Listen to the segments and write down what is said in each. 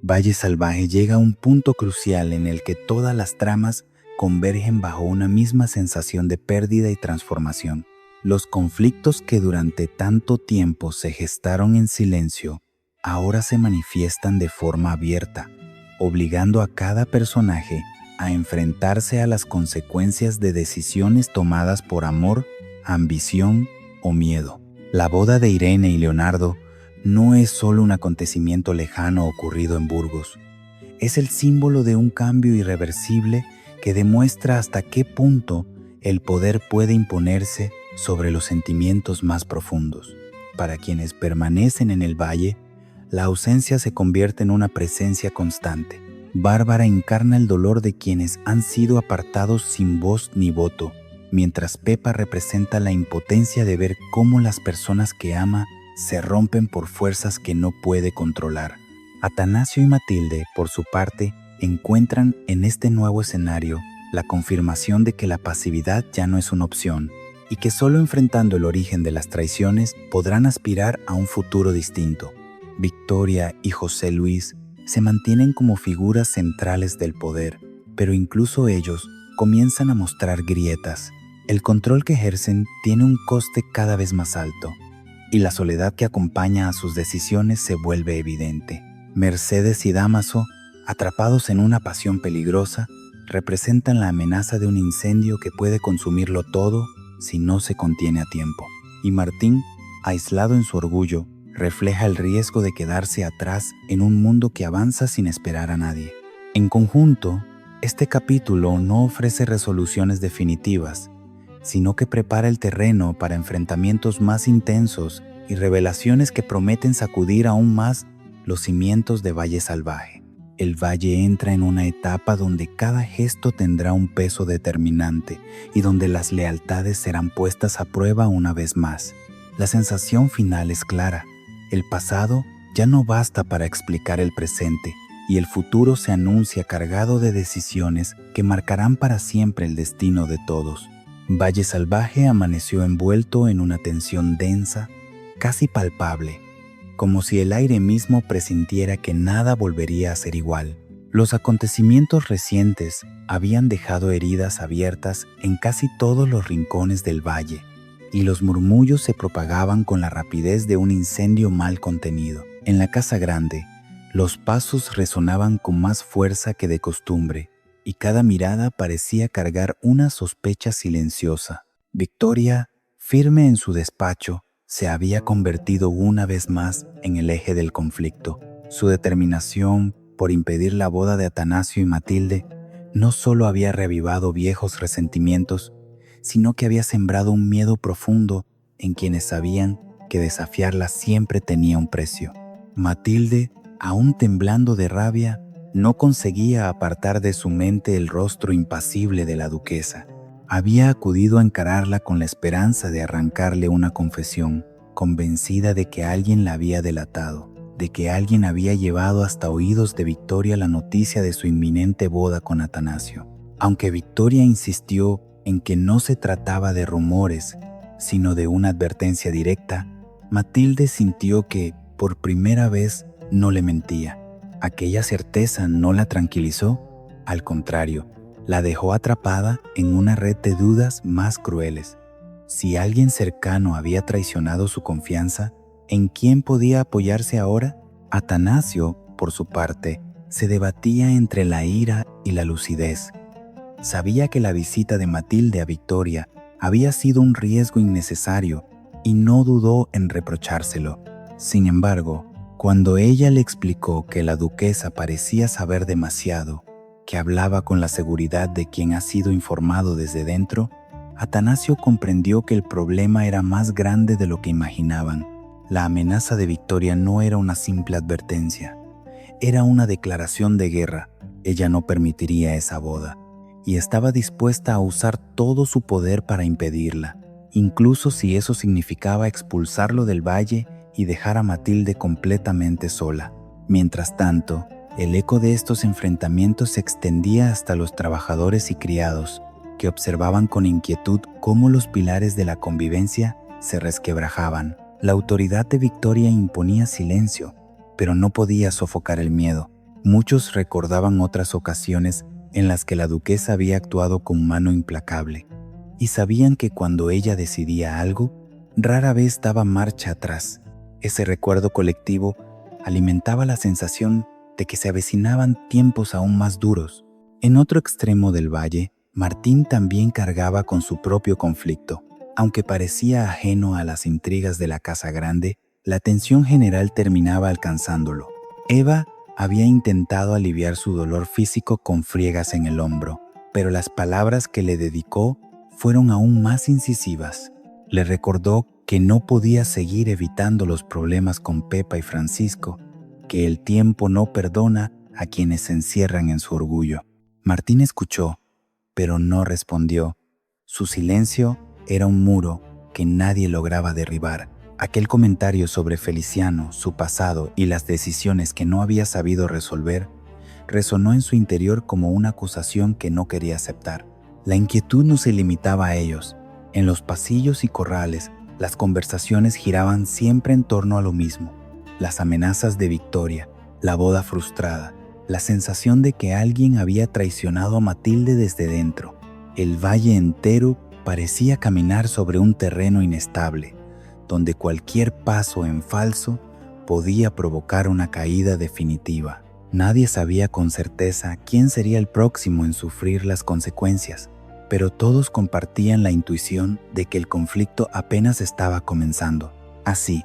Valle Salvaje llega a un punto crucial en el que todas las tramas convergen bajo una misma sensación de pérdida y transformación. Los conflictos que durante tanto tiempo se gestaron en silencio, ahora se manifiestan de forma abierta, obligando a cada personaje a enfrentarse a las consecuencias de decisiones tomadas por amor, ambición o miedo. La boda de Irene y Leonardo no es solo un acontecimiento lejano ocurrido en Burgos. Es el símbolo de un cambio irreversible que demuestra hasta qué punto el poder puede imponerse sobre los sentimientos más profundos. Para quienes permanecen en el valle, la ausencia se convierte en una presencia constante. Bárbara encarna el dolor de quienes han sido apartados sin voz ni voto, mientras Pepa representa la impotencia de ver cómo las personas que ama se rompen por fuerzas que no puede controlar. Atanasio y Matilde, por su parte, encuentran en este nuevo escenario la confirmación de que la pasividad ya no es una opción y que solo enfrentando el origen de las traiciones podrán aspirar a un futuro distinto. Victoria y José Luis se mantienen como figuras centrales del poder, pero incluso ellos comienzan a mostrar grietas. El control que ejercen tiene un coste cada vez más alto, y la soledad que acompaña a sus decisiones se vuelve evidente. Mercedes y Dámaso, atrapados en una pasión peligrosa, representan la amenaza de un incendio que puede consumirlo todo si no se contiene a tiempo. Y Martín, aislado en su orgullo, refleja el riesgo de quedarse atrás en un mundo que avanza sin esperar a nadie. En conjunto, este capítulo no ofrece resoluciones definitivas, sino que prepara el terreno para enfrentamientos más intensos y revelaciones que prometen sacudir aún más los cimientos de Valle Salvaje. El valle entra en una etapa donde cada gesto tendrá un peso determinante y donde las lealtades serán puestas a prueba una vez más. La sensación final es clara. El pasado ya no basta para explicar el presente y el futuro se anuncia cargado de decisiones que marcarán para siempre el destino de todos. Valle Salvaje amaneció envuelto en una tensión densa, casi palpable, como si el aire mismo presintiera que nada volvería a ser igual. Los acontecimientos recientes habían dejado heridas abiertas en casi todos los rincones del valle, y los murmullos se propagaban con la rapidez de un incendio mal contenido. En la casa grande, los pasos resonaban con más fuerza que de costumbre, y cada mirada parecía cargar una sospecha silenciosa. Victoria, firme en su despacho, se había convertido una vez más en el eje del conflicto. Su determinación por impedir la boda de Atanasio y Matilde no solo había reavivado viejos resentimientos, sino que había sembrado un miedo profundo en quienes sabían que desafiarla siempre tenía un precio. Matilde, aún temblando de rabia, no conseguía apartar de su mente el rostro impasible de la duquesa. Había acudido a encararla con la esperanza de arrancarle una confesión, convencida de que alguien la había delatado, de que alguien había llevado hasta oídos de Victoria la noticia de su inminente boda con Atanasio. Aunque Victoria insistió en que no se trataba de rumores, sino de una advertencia directa, Matilde sintió que, por primera vez, no le mentía. Aquella certeza no la tranquilizó, al contrario, la dejó atrapada en una red de dudas más crueles. Si alguien cercano había traicionado su confianza, ¿en quién podía apoyarse ahora? Atanasio, por su parte, se debatía entre la ira y la lucidez. Sabía que la visita de Matilde a Victoria había sido un riesgo innecesario y no dudó en reprochárselo. Sin embargo, cuando ella le explicó que la duquesa parecía saber demasiado, que hablaba con la seguridad de quien ha sido informado desde dentro, Atanasio comprendió que el problema era más grande de lo que imaginaban. La amenaza de Victoria no era una simple advertencia, era una declaración de guerra. Ella no permitiría esa boda, y estaba dispuesta a usar todo su poder para impedirla, incluso si eso significaba expulsarlo del valle y dejar a Matilde completamente sola. Mientras tanto, el eco de estos enfrentamientos se extendía hasta los trabajadores y criados, que observaban con inquietud cómo los pilares de la convivencia se resquebrajaban. La autoridad de Victoria imponía silencio, pero no podía sofocar el miedo. Muchos recordaban otras ocasiones en las que la duquesa había actuado con mano implacable, y sabían que cuando ella decidía algo, rara vez daba marcha atrás. Ese recuerdo colectivo alimentaba la sensación de que se avecinaban tiempos aún más duros. En otro extremo del valle, Martín también cargaba con su propio conflicto. Aunque parecía ajeno a las intrigas de la Casa Grande, la tensión general terminaba alcanzándolo. Eva había intentado aliviar su dolor físico con friegas en el hombro, pero las palabras que le dedicó fueron aún más incisivas. Le recordó que no podía seguir evitando los problemas con Pepa y Francisco, que el tiempo no perdona a quienes se encierran en su orgullo. Martín escuchó, pero no respondió. Su silencio era un muro que nadie lograba derribar. Aquel comentario sobre Feliciano, su pasado y las decisiones que no había sabido resolver resonó en su interior como una acusación que no quería aceptar. La inquietud no se limitaba a ellos. En los pasillos y corrales, las conversaciones giraban siempre en torno a lo mismo: las amenazas de victoria, la boda frustrada, la sensación de que alguien había traicionado a Matilde desde dentro. El valle entero parecía caminar sobre un terreno inestable, donde cualquier paso en falso podía provocar una caída definitiva. Nadie sabía con certeza quién sería el próximo en sufrir las consecuencias, pero todos compartían la intuición de que el conflicto apenas estaba comenzando. Así,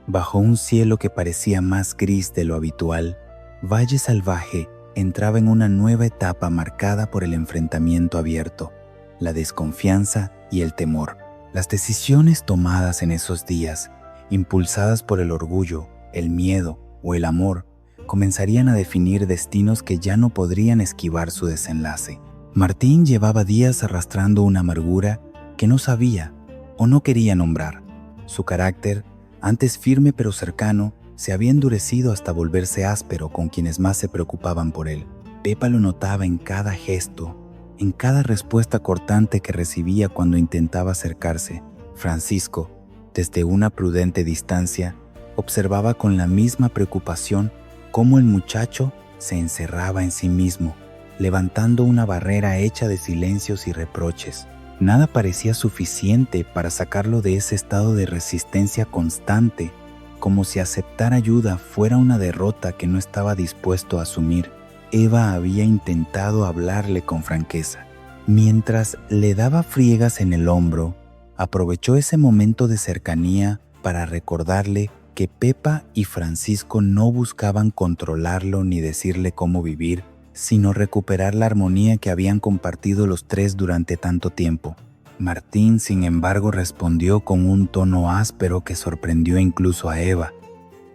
bajo un cielo que parecía más gris de lo habitual, Valle Salvaje entraba en una nueva etapa marcada por el enfrentamiento abierto, la desconfianza y el temor. Las decisiones tomadas en esos días, impulsadas por el orgullo, el miedo o el amor, comenzarían a definir destinos que ya no podrían esquivar su desenlace. Martín llevaba días arrastrando una amargura que no sabía o no quería nombrar. Su carácter, antes firme pero cercano, se había endurecido hasta volverse áspero con quienes más se preocupaban por él. Pepa lo notaba en cada gesto, en cada respuesta cortante que recibía cuando intentaba acercarse. Francisco, desde una prudente distancia, observaba con la misma preocupación cómo el muchacho se encerraba en sí mismo, levantando una barrera hecha de silencios y reproches. Nada parecía suficiente para sacarlo de ese estado de resistencia constante, como si aceptar ayuda fuera una derrota que no estaba dispuesto a asumir. Eva había intentado hablarle con franqueza. Mientras le daba friegas en el hombro, aprovechó ese momento de cercanía para recordarle que Pepa y Francisco no buscaban controlarlo ni decirle cómo vivir, sino recuperar la armonía que habían compartido los tres durante tanto tiempo. Martín, sin embargo, respondió con un tono áspero que sorprendió incluso a Eva.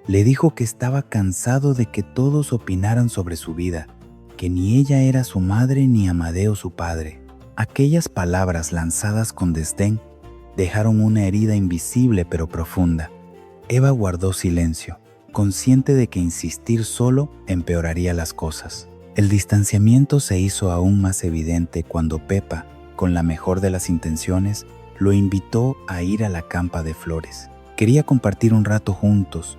Le dijo que estaba cansado de que todos opinaran sobre su vida, que ni ella era su madre ni Amadeo su padre. Aquellas palabras lanzadas con desdén dejaron una herida invisible pero profunda. Eva guardó silencio, consciente de que insistir solo empeoraría las cosas. El distanciamiento se hizo aún más evidente cuando Pepa, con la mejor de las intenciones, lo invitó a ir a la campa de flores. Quería compartir un rato juntos,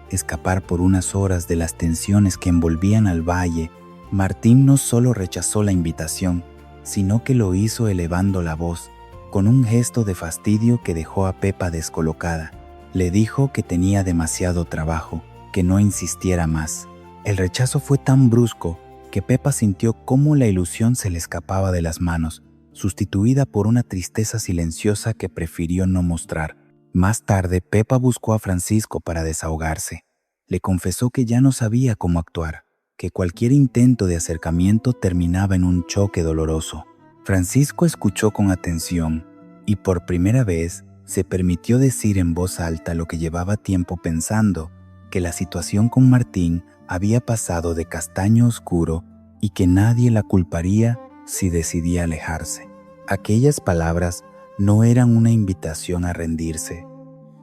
escapar por unas horas de las tensiones que envolvían al valle. Martín no solo rechazó la invitación, sino que lo hizo elevando la voz, con un gesto de fastidio que dejó a Pepa descolocada. Le dijo que tenía demasiado trabajo, que no insistiera más. El rechazo fue tan brusco que Pepa sintió cómo la ilusión se le escapaba de las manos, sustituida por una tristeza silenciosa que prefirió no mostrar. Más tarde, Pepa buscó a Francisco para desahogarse. Le confesó que ya no sabía cómo actuar, que cualquier intento de acercamiento terminaba en un choque doloroso. Francisco escuchó con atención y por primera vez se permitió decir en voz alta lo que llevaba tiempo pensando, que la situación con Martín había pasado de castaño oscuro y que nadie la culparía si decidía alejarse. Aquellas palabras no eran una invitación a rendirse,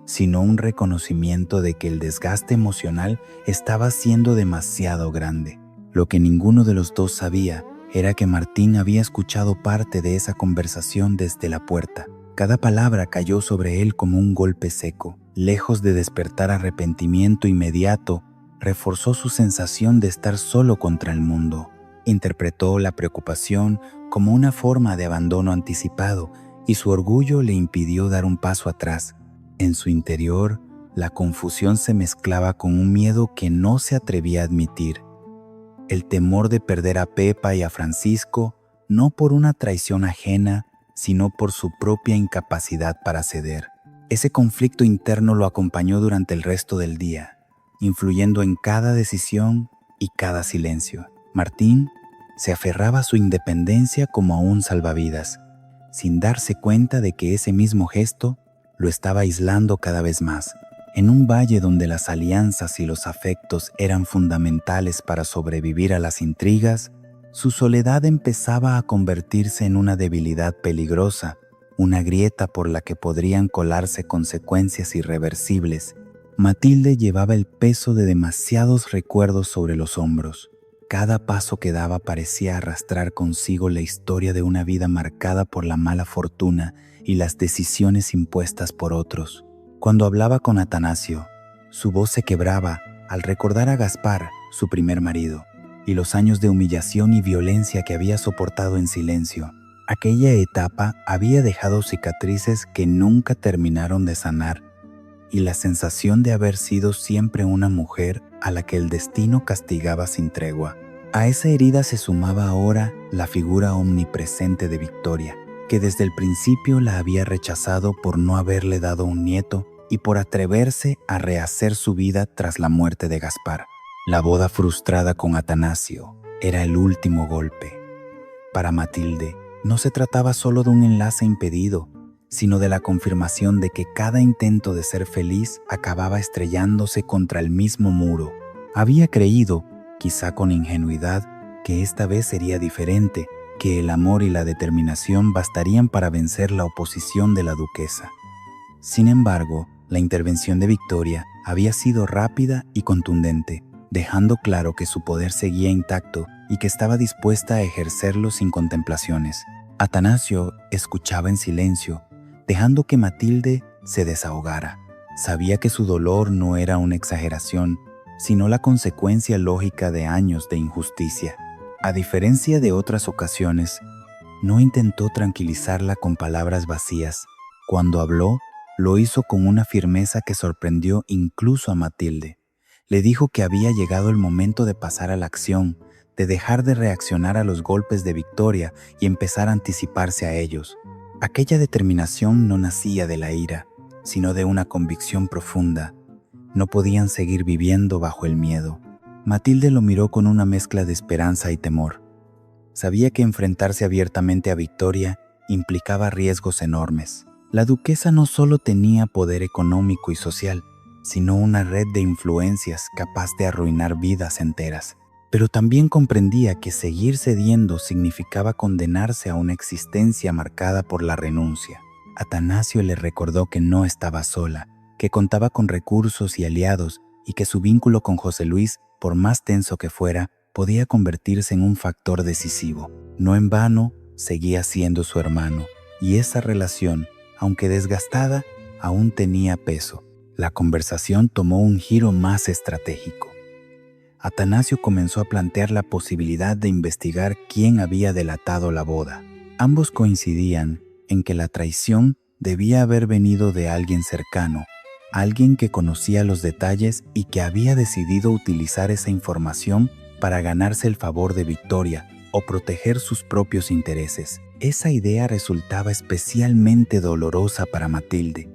sino un reconocimiento de que el desgaste emocional estaba siendo demasiado grande. Lo que ninguno de los dos sabía era que Martín había escuchado parte de esa conversación desde la puerta. Cada palabra cayó sobre él como un golpe seco. Lejos de despertar arrepentimiento inmediato, reforzó su sensación de estar solo contra el mundo. Interpretó la preocupación como una forma de abandono anticipado y su orgullo le impidió dar un paso atrás. En su interior, la confusión se mezclaba con un miedo que no se atrevía a admitir. El temor de perder a Pepa y a Francisco, no por una traición ajena, sino por su propia incapacidad para ceder. Ese conflicto interno lo acompañó durante el resto del día, influyendo en cada decisión y cada silencio. Martín se aferraba a su independencia como a un salvavidas, sin darse cuenta de que ese mismo gesto lo estaba aislando cada vez más. En un valle donde las alianzas y los afectos eran fundamentales para sobrevivir a las intrigas, su soledad empezaba a convertirse en una debilidad peligrosa, una grieta por la que podrían colarse consecuencias irreversibles. Matilde llevaba el peso de demasiados recuerdos sobre los hombros. Cada paso que daba parecía arrastrar consigo la historia de una vida marcada por la mala fortuna y las decisiones impuestas por otros. Cuando hablaba con Atanasio, su voz se quebraba al recordar a Gaspar, su primer marido, y los años de humillación y violencia que había soportado en silencio. Aquella etapa había dejado cicatrices que nunca terminaron de sanar, y la sensación de haber sido siempre una mujer a la que el destino castigaba sin tregua. A esa herida se sumaba ahora la figura omnipresente de Victoria, que desde el principio la había rechazado por no haberle dado un nieto y por atreverse a rehacer su vida tras la muerte de Gaspar. La boda frustrada con Atanasio era el último golpe. Para Matilde, no se trataba solo de un enlace impedido, sino de la confirmación de que cada intento de ser feliz acababa estrellándose contra el mismo muro. Había creído, quizá con ingenuidad, que esta vez sería diferente, que el amor y la determinación bastarían para vencer la oposición de la duquesa. Sin embargo, la intervención de Victoria había sido rápida y contundente, dejando claro que su poder seguía intacto y que estaba dispuesta a ejercerlo sin contemplaciones. Atanasio escuchaba en silencio, dejando que Matilde se desahogara. Sabía que su dolor no era una exageración, sino la consecuencia lógica de años de injusticia. A diferencia de otras ocasiones, no intentó tranquilizarla con palabras vacías. Cuando habló, lo hizo con una firmeza que sorprendió incluso a Matilde. Le dijo que había llegado el momento de pasar a la acción, de dejar de reaccionar a los golpes de Victoria y empezar a anticiparse a ellos. Aquella determinación no nacía de la ira, sino de una convicción profunda. No podían seguir viviendo bajo el miedo. Matilde lo miró con una mezcla de esperanza y temor. Sabía que enfrentarse abiertamente a Victoria implicaba riesgos enormes. La duquesa no solo tenía poder económico y social, sino una red de influencias capaz de arruinar vidas enteras. Pero también comprendía que seguir cediendo significaba condenarse a una existencia marcada por la renuncia. Atanasio le recordó que no estaba sola, que contaba con recursos y aliados y que su vínculo con José Luis, por más tenso que fuera, podía convertirse en un factor decisivo. No en vano, seguía siendo su hermano, y esa relación, aunque desgastada, aún tenía peso. La conversación tomó un giro más estratégico. Atanasio comenzó a plantear la posibilidad de investigar quién había delatado la boda. Ambos coincidían en que la traición debía haber venido de alguien cercano, alguien que conocía los detalles y que había decidido utilizar esa información para ganarse el favor de Victoria o proteger sus propios intereses. Esa idea resultaba especialmente dolorosa para Matilde,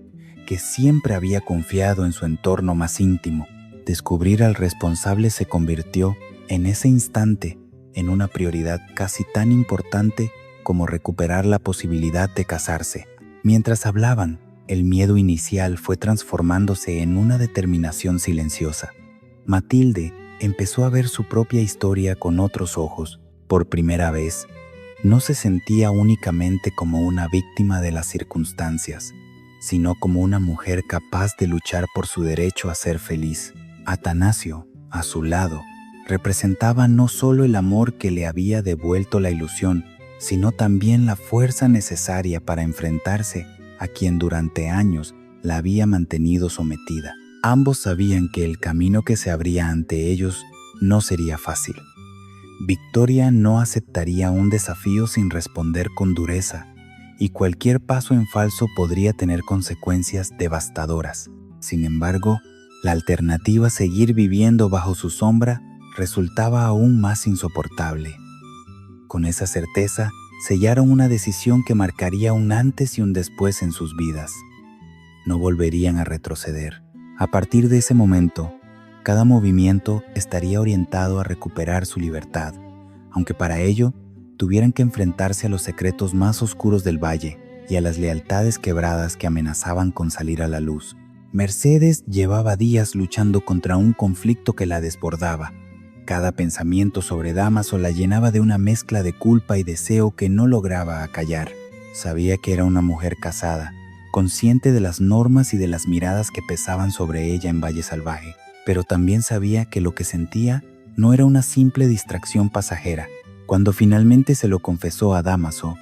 que siempre había confiado en su entorno más íntimo. Descubrir al responsable se convirtió, en ese instante, en una prioridad casi tan importante como recuperar la posibilidad de casarse. Mientras hablaban, el miedo inicial fue transformándose en una determinación silenciosa. Matilde empezó a ver su propia historia con otros ojos. Por primera vez, no se sentía únicamente como una víctima de las circunstancias, sino como una mujer capaz de luchar por su derecho a ser feliz. Atanasio, a su lado, representaba no solo el amor que le había devuelto la ilusión, sino también la fuerza necesaria para enfrentarse a quien durante años la había mantenido sometida. Ambos sabían que el camino que se abría ante ellos no sería fácil. Victoria no aceptaría un desafío sin responder con dureza, y cualquier paso en falso podría tener consecuencias devastadoras. Sin embargo, la alternativa, seguir viviendo bajo su sombra, resultaba aún más insoportable. Con esa certeza, sellaron una decisión que marcaría un antes y un después en sus vidas. No volverían a retroceder. A partir de ese momento, cada movimiento estaría orientado a recuperar su libertad, aunque para ello tuvieran que enfrentarse a los secretos más oscuros del valle y a las lealtades quebradas que amenazaban con salir a la luz. Mercedes llevaba días luchando contra un conflicto que la desbordaba. Cada pensamiento sobre Dámaso la llenaba de una mezcla de culpa y deseo que no lograba acallar. Sabía que era una mujer casada, consciente de las normas y de las miradas que pesaban sobre ella en Valle Salvaje, pero también sabía que lo que sentía no era una simple distracción pasajera. Cuando finalmente se lo confesó a Dámaso,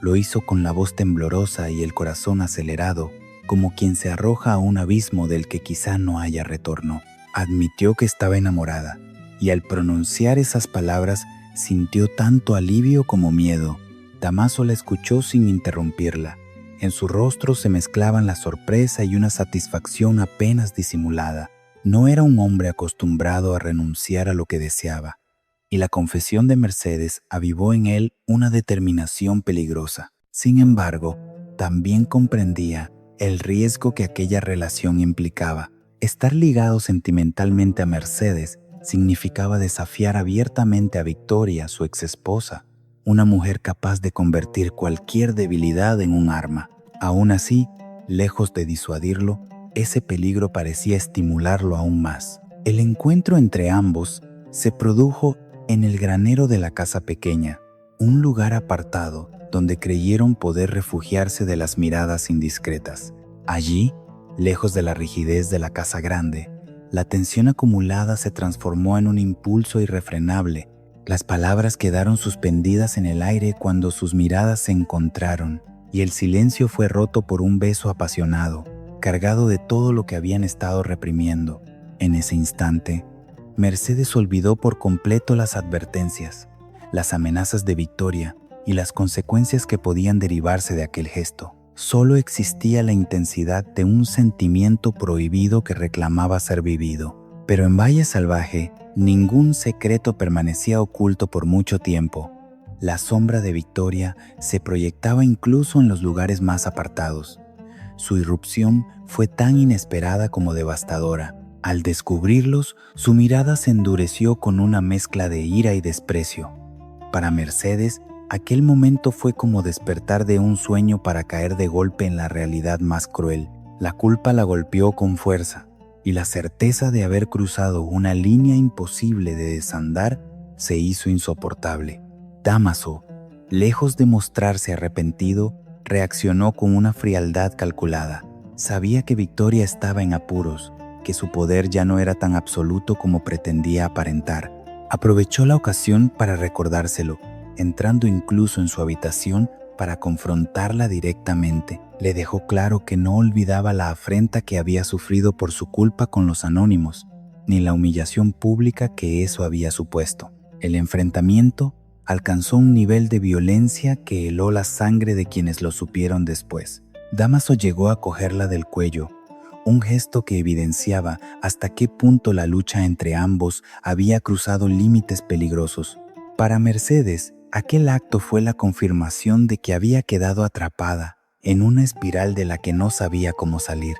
lo hizo con la voz temblorosa y el corazón acelerado, como quien se arroja a un abismo del que quizá no haya retorno. Admitió que estaba enamorada, y al pronunciar esas palabras sintió tanto alivio como miedo. Dámaso la escuchó sin interrumpirla. En su rostro se mezclaban la sorpresa y una satisfacción apenas disimulada. No era un hombre acostumbrado a renunciar a lo que deseaba, y la confesión de Mercedes avivó en él una determinación peligrosa. Sin embargo, también comprendía el riesgo que aquella relación implicaba. Estar ligado sentimentalmente a Mercedes significaba desafiar abiertamente a Victoria, su exesposa, una mujer capaz de convertir cualquier debilidad en un arma. Aún así, lejos de disuadirlo, ese peligro parecía estimularlo aún más. El encuentro entre ambos se produjo en el granero de la casa pequeña, un lugar apartado donde creyeron poder refugiarse de las miradas indiscretas. Allí, lejos de la rigidez de la casa grande, la tensión acumulada se transformó en un impulso irrefrenable. Las palabras quedaron suspendidas en el aire cuando sus miradas se encontraron, y el silencio fue roto por un beso apasionado, cargado de todo lo que habían estado reprimiendo. En ese instante, Mercedes olvidó por completo las advertencias, las amenazas de Victoria y las consecuencias que podían derivarse de aquel gesto. Solo existía la intensidad de un sentimiento prohibido que reclamaba ser vivido. Pero en Valle Salvaje, ningún secreto permanecía oculto por mucho tiempo. La sombra de Victoria se proyectaba incluso en los lugares más apartados. Su irrupción fue tan inesperada como devastadora. Al descubrirlos, su mirada se endureció con una mezcla de ira y desprecio. Para Mercedes, aquel momento fue como despertar de un sueño para caer de golpe en la realidad más cruel. La culpa la golpeó con fuerza, y la certeza de haber cruzado una línea imposible de desandar se hizo insoportable. Dámaso, lejos de mostrarse arrepentido, reaccionó con una frialdad calculada. Sabía que Victoria estaba en apuros, que su poder ya no era tan absoluto como pretendía aparentar. Aprovechó la ocasión para recordárselo, entrando incluso en su habitación para confrontarla directamente. Le dejó claro que no olvidaba la afrenta que había sufrido por su culpa con los anónimos, ni la humillación pública que eso había supuesto. El enfrentamiento alcanzó un nivel de violencia que heló la sangre de quienes lo supieron después. Dámaso llegó a cogerla del cuello, un gesto que evidenciaba hasta qué punto la lucha entre ambos había cruzado límites peligrosos. Para Mercedes, aquel acto fue la confirmación de que había quedado atrapada en una espiral de la que no sabía cómo salir.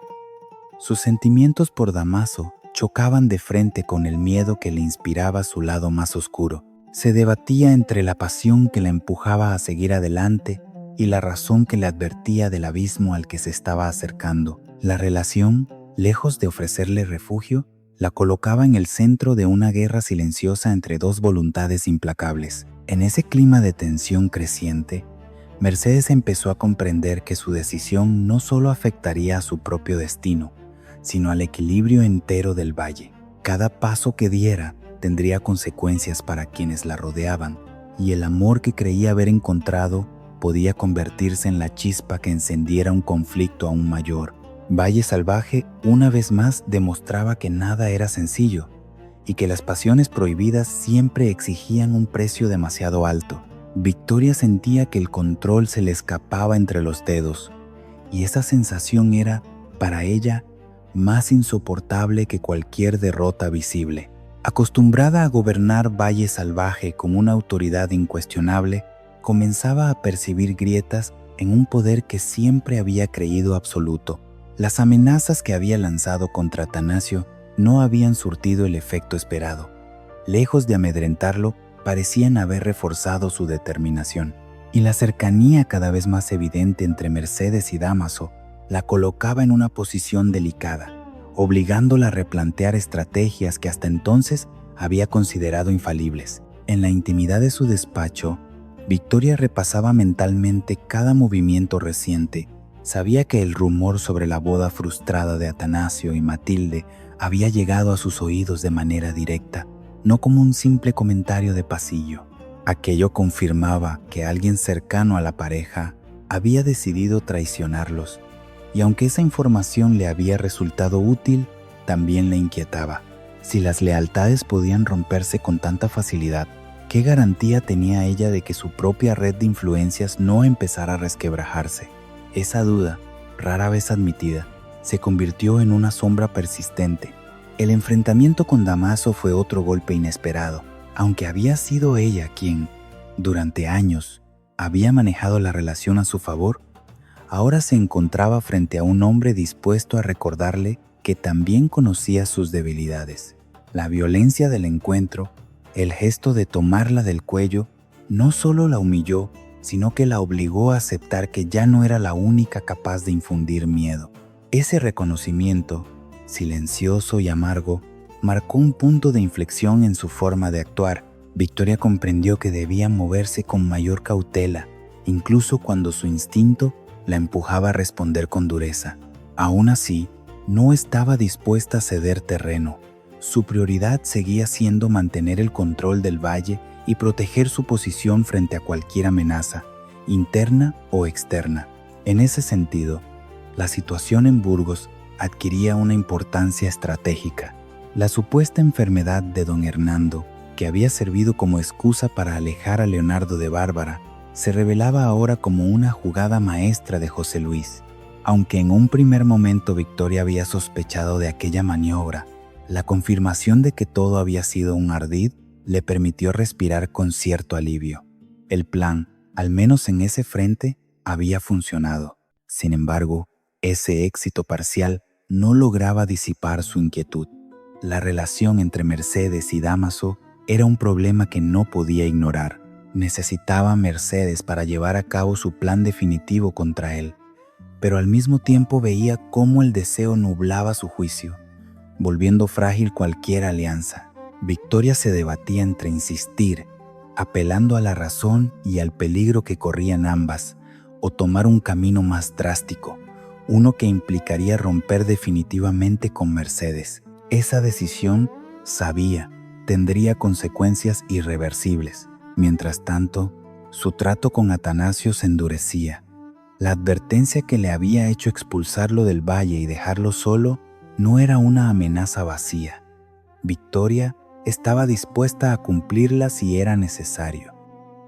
Sus sentimientos por Dámaso chocaban de frente con el miedo que le inspiraba su lado más oscuro. Se debatía entre la pasión que la empujaba a seguir adelante y la razón que le advertía del abismo al que se estaba acercando. La relación, lejos de ofrecerle refugio, la colocaba en el centro de una guerra silenciosa entre dos voluntades implacables. En ese clima de tensión creciente, Mercedes empezó a comprender que su decisión no solo afectaría a su propio destino, sino al equilibrio entero del valle. Cada paso que diera tendría consecuencias para quienes la rodeaban, y el amor que creía haber encontrado podía convertirse en la chispa que encendiera un conflicto aún mayor. Valle Salvaje una vez más demostraba que nada era sencillo y que las pasiones prohibidas siempre exigían un precio demasiado alto. Victoria sentía que el control se le escapaba entre los dedos, y esa sensación era, para ella, más insoportable que cualquier derrota visible. Acostumbrada a gobernar Valle Salvaje como una autoridad incuestionable, comenzaba a percibir grietas en un poder que siempre había creído absoluto. Las amenazas que había lanzado contra Atanasio no habían surtido el efecto esperado. Lejos de amedrentarlo, parecían haber reforzado su determinación. Y la cercanía cada vez más evidente entre Mercedes y Dámaso la colocaba en una posición delicada, obligándola a replantear estrategias que hasta entonces había considerado infalibles. En la intimidad de su despacho, Victoria repasaba mentalmente cada movimiento reciente. Sabía que el rumor sobre la boda frustrada de Atanasio y Matilde había llegado a sus oídos de manera directa, no como un simple comentario de pasillo. Aquello confirmaba que alguien cercano a la pareja había decidido traicionarlos, y aunque esa información le había resultado útil, también le inquietaba. Si las lealtades podían romperse con tanta facilidad, ¿qué garantía tenía ella de que su propia red de influencias no empezara a resquebrajarse? Esa duda, rara vez admitida, se convirtió en una sombra persistente. El enfrentamiento con Dámaso fue otro golpe inesperado. Aunque había sido ella quien, durante años, había manejado la relación a su favor, ahora se encontraba frente a un hombre dispuesto a recordarle que también conocía sus debilidades. La violencia del encuentro, el gesto de tomarla del cuello, no solo la humilló, sino que la obligó a aceptar que ya no era la única capaz de infundir miedo. Ese reconocimiento, silencioso y amargo, marcó un punto de inflexión en su forma de actuar. Victoria comprendió que debía moverse con mayor cautela, incluso cuando su instinto la empujaba a responder con dureza. Aún así, no estaba dispuesta a ceder terreno. Su prioridad seguía siendo mantener el control del valle y proteger su posición frente a cualquier amenaza, interna o externa. En ese sentido, la situación en Burgos adquiría una importancia estratégica. La supuesta enfermedad de don Hernando, que había servido como excusa para alejar a Leonardo de Bárbara, se revelaba ahora como una jugada maestra de José Luis. Aunque en un primer momento Victoria había sospechado de aquella maniobra, la confirmación de que todo había sido un ardid le permitió respirar con cierto alivio. El plan, al menos en ese frente, había funcionado. Sin embargo, ese éxito parcial no lograba disipar su inquietud. La relación entre Mercedes y Dámaso era un problema que no podía ignorar. Necesitaba a Mercedes para llevar a cabo su plan definitivo contra él, pero al mismo tiempo veía cómo el deseo nublaba su juicio, volviendo frágil cualquier alianza. Victoria se debatía entre insistir, apelando a la razón y al peligro que corrían ambas, o tomar un camino más drástico, uno que implicaría romper definitivamente con Mercedes. Esa decisión, sabía, tendría consecuencias irreversibles. Mientras tanto, su trato con Atanasio se endurecía. La advertencia que le había hecho expulsarlo del valle y dejarlo solo no era una amenaza vacía. Victoria estaba dispuesta a cumplirla si era necesario.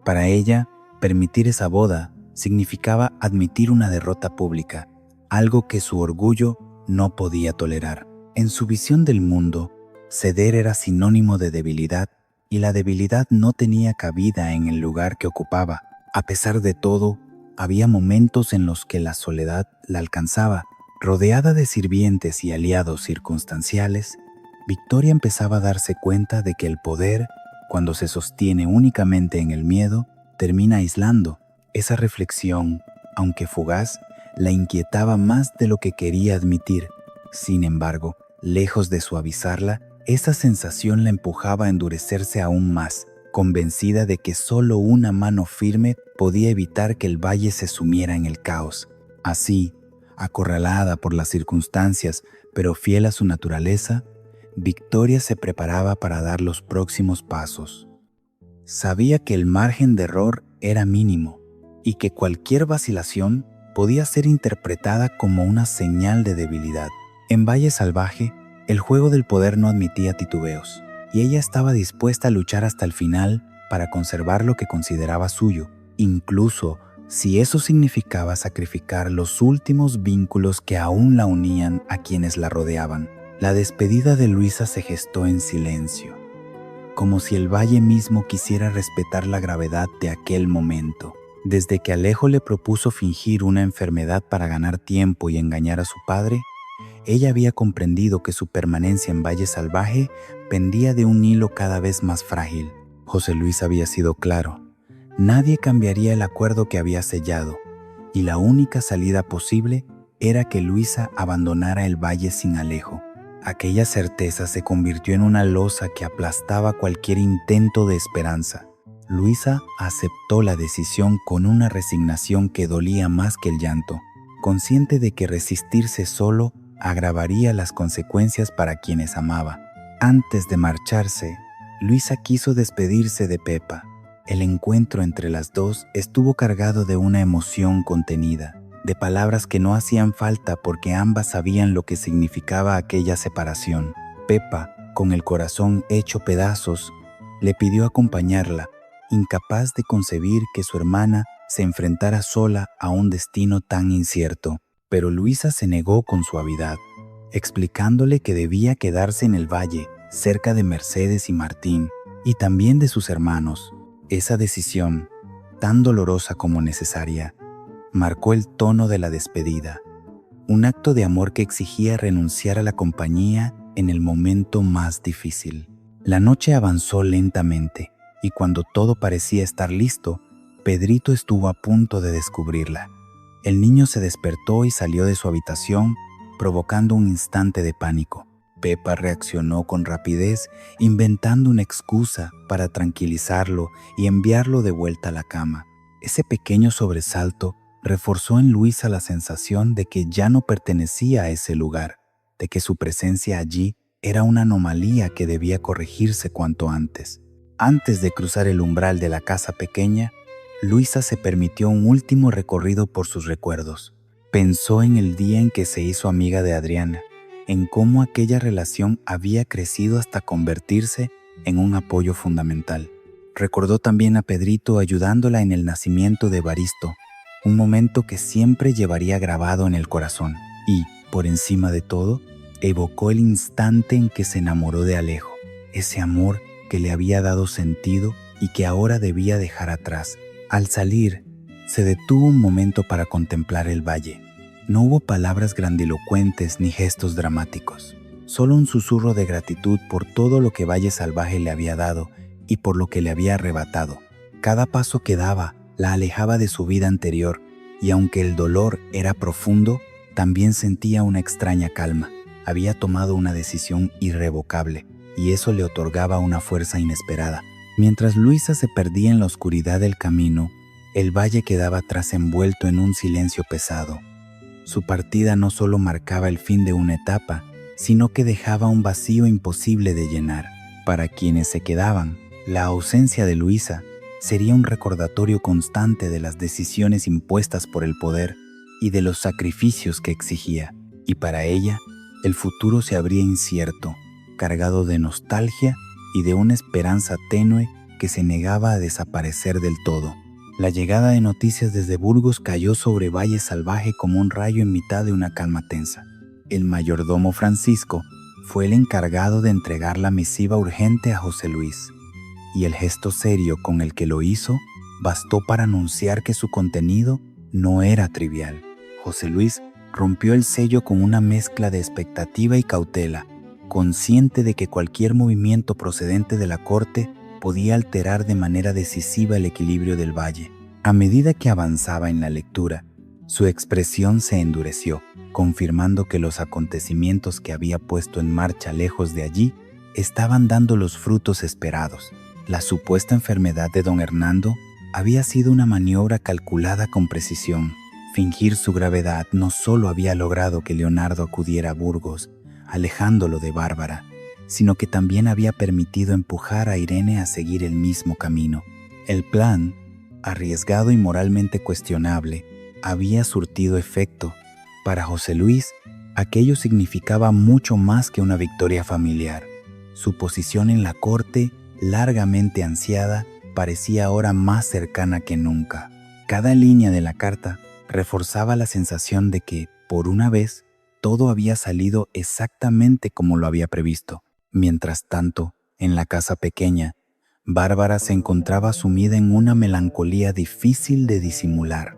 Para ella, permitir esa boda significaba admitir una derrota pública, algo que su orgullo no podía tolerar. En su visión del mundo, ceder era sinónimo de debilidad, y la debilidad no tenía cabida en el lugar que ocupaba. A pesar de todo, había momentos en los que la soledad la alcanzaba. Rodeada de sirvientes y aliados circunstanciales, Victoria empezaba a darse cuenta de que el poder, cuando se sostiene únicamente en el miedo, termina aislando. Esa reflexión, aunque fugaz, la inquietaba más de lo que quería admitir. Sin embargo, lejos de suavizarla, esa sensación la empujaba a endurecerse aún más, convencida de que solo una mano firme podía evitar que el valle se sumiera en el caos. Así, acorralada por las circunstancias, pero fiel a su naturaleza, Victoria se preparaba para dar los próximos pasos. Sabía que el margen de error era mínimo y que cualquier vacilación podía ser interpretada como una señal de debilidad. En Valle Salvaje, el juego del poder no admitía titubeos, y ella estaba dispuesta a luchar hasta el final para conservar lo que consideraba suyo, incluso si eso significaba sacrificar los últimos vínculos que aún la unían a quienes la rodeaban. La despedida de Luisa se gestó en silencio, como si el valle mismo quisiera respetar la gravedad de aquel momento. Desde que Alejo le propuso fingir una enfermedad para ganar tiempo y engañar a su padre, ella había comprendido que su permanencia en Valle Salvaje pendía de un hilo cada vez más frágil. José Luis había sido claro: nadie cambiaría el acuerdo que había sellado, y la única salida posible era que Luisa abandonara el valle sin Alejo. Aquella certeza se convirtió en una losa que aplastaba cualquier intento de esperanza. Luisa aceptó la decisión con una resignación que dolía más que el llanto, consciente de que resistirse solo agravaría las consecuencias para quienes amaba. Antes de marcharse, Luisa quiso despedirse de Pepa. El encuentro entre las dos estuvo cargado de una emoción contenida, de palabras que no hacían falta porque ambas sabían lo que significaba aquella separación. Pepa, con el corazón hecho pedazos, le pidió acompañarla, incapaz de concebir que su hermana se enfrentara sola a un destino tan incierto. Pero Luisa se negó con suavidad, explicándole que debía quedarse en el valle, cerca de Mercedes y Martín, y también de sus hermanos. Esa decisión, tan dolorosa como necesaria, marcó el tono de la despedida, un acto de amor que exigía renunciar a la compañía en el momento más difícil. La noche avanzó lentamente, y cuando todo parecía estar listo, Pedrito estuvo a punto de descubrirla. El niño se despertó y salió de su habitación, provocando un instante de pánico. Pepa reaccionó con rapidez, inventando una excusa para tranquilizarlo y enviarlo de vuelta a la cama. Ese pequeño sobresalto reforzó en Luisa la sensación de que ya no pertenecía a ese lugar, de que su presencia allí era una anomalía que debía corregirse cuanto antes. Antes de cruzar el umbral de la casa pequeña, Luisa se permitió un último recorrido por sus recuerdos. Pensó en el día en que se hizo amiga de Adriana, en cómo aquella relación había crecido hasta convertirse en un apoyo fundamental. Recordó también a Pedrito ayudándola en el nacimiento de Evaristo, un momento que siempre llevaría grabado en el corazón. Y, por encima de todo, evocó el instante en que se enamoró de Alejo, ese amor que le había dado sentido y que ahora debía dejar atrás. Al salir, se detuvo un momento para contemplar el valle. No hubo palabras grandilocuentes ni gestos dramáticos, solo un susurro de gratitud por todo lo que Valle Salvaje le había dado y por lo que le había arrebatado. Cada paso que daba la alejaba de su vida anterior, y aunque el dolor era profundo, también sentía una extraña calma. Había tomado una decisión irrevocable, y eso le otorgaba una fuerza inesperada. Mientras Luisa se perdía en la oscuridad del camino, el valle quedaba atrás envuelto en un silencio pesado. Su partida no solo marcaba el fin de una etapa, sino que dejaba un vacío imposible de llenar. Para quienes se quedaban, la ausencia de Luisa sería un recordatorio constante de las decisiones impuestas por el poder y de los sacrificios que exigía. Y para ella, el futuro se abría incierto, cargado de nostalgia y de una esperanza tenue que se negaba a desaparecer del todo. La llegada de noticias desde Burgos cayó sobre Valle Salvaje como un rayo en mitad de una calma tensa. El mayordomo Francisco fue el encargado de entregar la misiva urgente a José Luis, y el gesto serio con el que lo hizo bastó para anunciar que su contenido no era trivial. José Luis rompió el sello con una mezcla de expectativa y cautela, consciente de que cualquier movimiento procedente de la corte podía alterar de manera decisiva el equilibrio del valle. A medida que avanzaba en la lectura, su expresión se endureció, confirmando que los acontecimientos que había puesto en marcha lejos de allí estaban dando los frutos esperados. La supuesta enfermedad de don Hernando había sido una maniobra calculada con precisión. Fingir su gravedad no solo había logrado que Leonardo acudiera a Burgos, alejándolo de Bárbara, sino que también había permitido empujar a Irene a seguir el mismo camino. El plan, arriesgado y moralmente cuestionable, había surtido efecto. Para José Luis, aquello significaba mucho más que una victoria familiar. Su posición en la corte, largamente ansiada, parecía ahora más cercana que nunca. Cada línea de la carta reforzaba la sensación de que, por una vez, todo había salido exactamente como lo había previsto. Mientras tanto, en la casa pequeña, Bárbara se encontraba sumida en una melancolía difícil de disimular.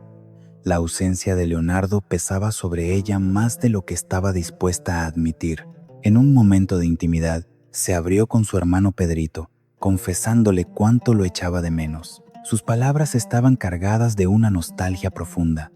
La ausencia de Leonardo pesaba sobre ella más de lo que estaba dispuesta a admitir. En un momento de intimidad, se abrió con su hermano Pedrito, confesándole cuánto lo echaba de menos. Sus palabras estaban cargadas de una nostalgia profunda,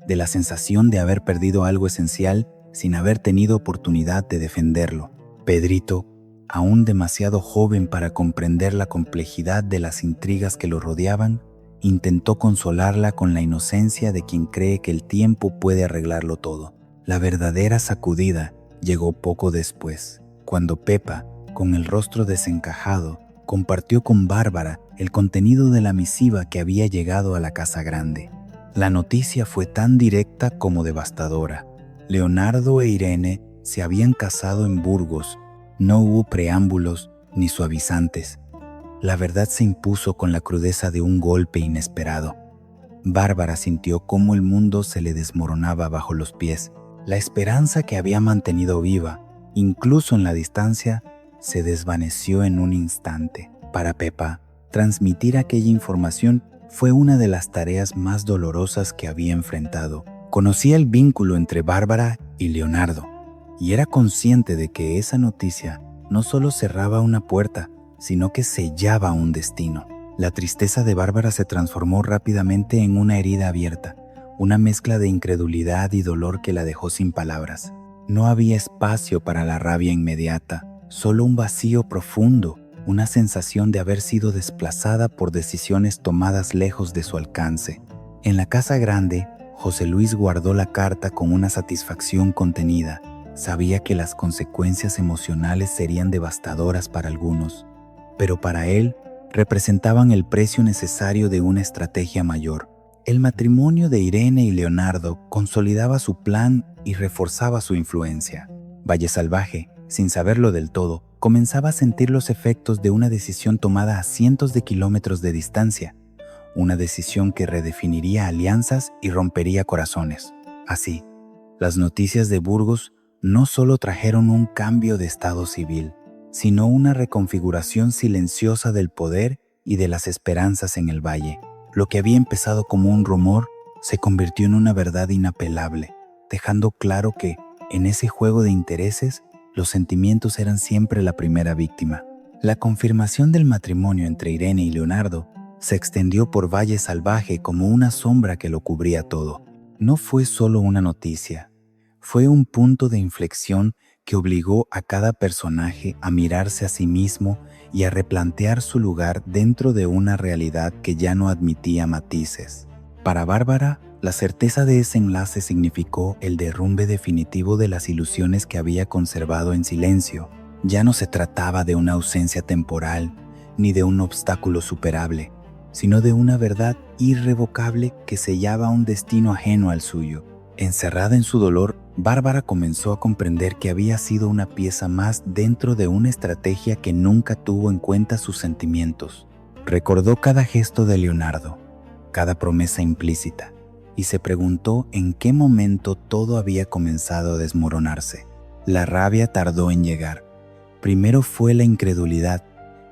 de la sensación de haber perdido algo esencial sin haber tenido oportunidad de defenderlo. Pedrito, aún demasiado joven para comprender la complejidad de las intrigas que lo rodeaban, intentó consolarla con la inocencia de quien cree que el tiempo puede arreglarlo todo. La verdadera sacudida llegó poco después, cuando Pepa, con el rostro desencajado, compartió con Bárbara el contenido de la misiva que había llegado a la casa grande. La noticia fue tan directa como devastadora. Leonardo e Irene se habían casado en Burgos. No hubo preámbulos ni suavizantes. La verdad se impuso con la crudeza de un golpe inesperado. Bárbara sintió cómo el mundo se le desmoronaba bajo los pies. La esperanza que había mantenido viva, incluso en la distancia, se desvaneció en un instante. Para Pepa, transmitir aquella información fue una de las tareas más dolorosas que había enfrentado. Conocía el vínculo entre Bárbara y Leonardo, y era consciente de que esa noticia no solo cerraba una puerta, sino que sellaba un destino. La tristeza de Bárbara se transformó rápidamente en una herida abierta, una mezcla de incredulidad y dolor que la dejó sin palabras. No había espacio para la rabia inmediata, solo un vacío profundo, una sensación de haber sido desplazada por decisiones tomadas lejos de su alcance. En la casa grande, José Luis guardó la carta con una satisfacción contenida. Sabía que las consecuencias emocionales serían devastadoras para algunos, pero para él representaban el precio necesario de una estrategia mayor. El matrimonio de Irene y Leonardo consolidaba su plan y reforzaba su influencia. Valle Salvaje, sin saberlo del todo, comenzaba a sentir los efectos de una decisión tomada a cientos de kilómetros de distancia, una decisión que redefiniría alianzas y rompería corazones. Así, las noticias de Burgos no solo trajeron un cambio de estado civil, sino una reconfiguración silenciosa del poder y de las esperanzas en el valle. Lo que había empezado como un rumor se convirtió en una verdad inapelable, dejando claro que, en ese juego de intereses, los sentimientos eran siempre la primera víctima. La confirmación del matrimonio entre Irene y Leonardo se extendió por Valle Salvaje como una sombra que lo cubría todo. No fue solo una noticia, fue un punto de inflexión que obligó a cada personaje a mirarse a sí mismo y a replantear su lugar dentro de una realidad que ya no admitía matices. Para Bárbara, la certeza de ese enlace significó el derrumbe definitivo de las ilusiones que había conservado en silencio. Ya no se trataba de una ausencia temporal ni de un obstáculo superable, sino de una verdad irrevocable que sellaba un destino ajeno al suyo. Encerrada en su dolor, Bárbara comenzó a comprender que había sido una pieza más dentro de una estrategia que nunca tuvo en cuenta sus sentimientos. Recordó cada gesto de Leonardo, cada promesa implícita, y se preguntó en qué momento todo había comenzado a desmoronarse. La rabia tardó en llegar. Primero fue la incredulidad,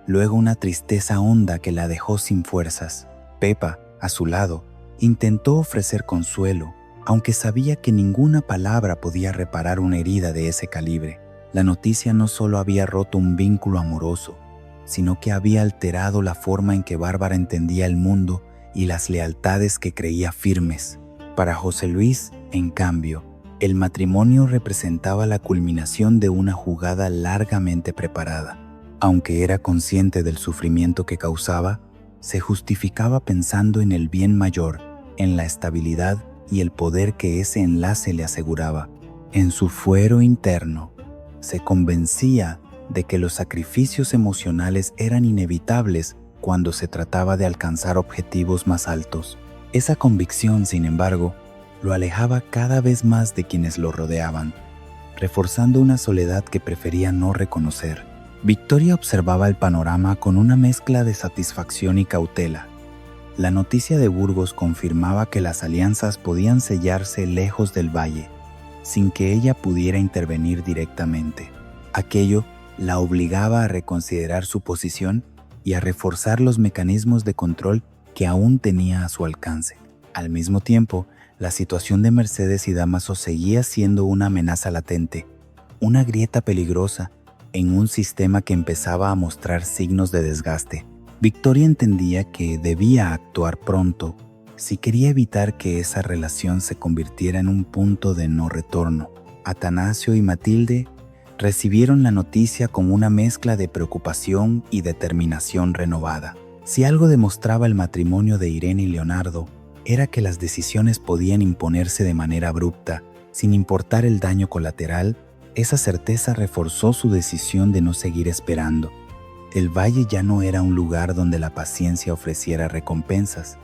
luego una tristeza honda que la dejó sin fuerzas. Pepa, a su lado, intentó ofrecer consuelo, aunque sabía que ninguna palabra podía reparar una herida de ese calibre. La noticia no solo había roto un vínculo amoroso, sino que había alterado la forma en que Bárbara entendía el mundo y las lealtades que creía firmes. Para José Luis, en cambio, el matrimonio representaba la culminación de una jugada largamente preparada. Aunque era consciente del sufrimiento que causaba, se justificaba pensando en el bien mayor, en la estabilidad y el poder que ese enlace le aseguraba. En su fuero interno, se convencía de que los sacrificios emocionales eran inevitables cuando se trataba de alcanzar objetivos más altos. Esa convicción, sin embargo, lo alejaba cada vez más de quienes lo rodeaban, reforzando una soledad que prefería no reconocer. Victoria observaba el panorama con una mezcla de satisfacción y cautela. La noticia de Burgos confirmaba que las alianzas podían sellarse lejos del valle, sin que ella pudiera intervenir directamente. Aquello la obligaba a reconsiderar su posición y a reforzar los mecanismos de control que aún tenía a su alcance. Al mismo tiempo, la situación de Mercedes y Dámaso seguía siendo una amenaza latente, una grieta peligrosa en un sistema que empezaba a mostrar signos de desgaste. Victoria entendía que debía actuar pronto si quería evitar que esa relación se convirtiera en un punto de no retorno. Atanasio y Matilde recibieron la noticia con una mezcla de preocupación y determinación renovada. Si algo demostraba el matrimonio de Irene y Leonardo, era que las decisiones podían imponerse de manera abrupta, sin importar el daño colateral. Esa certeza reforzó su decisión de no seguir esperando. El valle ya no era un lugar donde la paciencia ofreciera recompensas.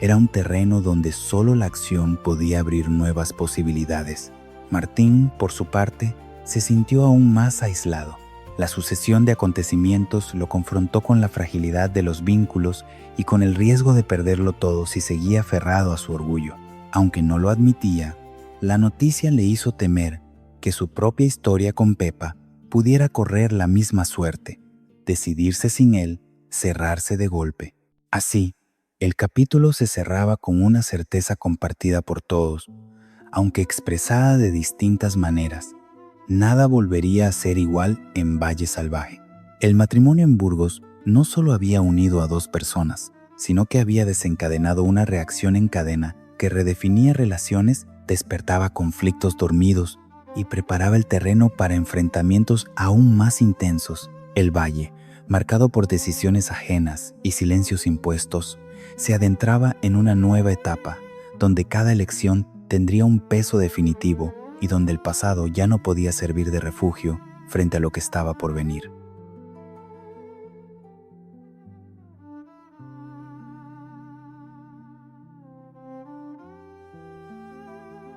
Era un terreno donde solo la acción podía abrir nuevas posibilidades. Martín, por su parte, se sintió aún más aislado. La sucesión de acontecimientos lo confrontó con la fragilidad de los vínculos y con el riesgo de perderlo todo si seguía aferrado a su orgullo. Aunque no lo admitía, la noticia le hizo temer que su propia historia con Pepa pudiera correr la misma suerte, decidirse sin él, cerrarse de golpe. Así, el capítulo se cerraba con una certeza compartida por todos, aunque expresada de distintas maneras. Nada volvería a ser igual en Valle Salvaje. El matrimonio en Burgos no solo había unido a dos personas, sino que había desencadenado una reacción en cadena que redefinía relaciones, despertaba conflictos dormidos y preparaba el terreno para enfrentamientos aún más intensos. El valle, marcado por decisiones ajenas y silencios impuestos, se adentraba en una nueva etapa, donde cada elección tendría un peso definitivo y donde el pasado ya no podía servir de refugio frente a lo que estaba por venir.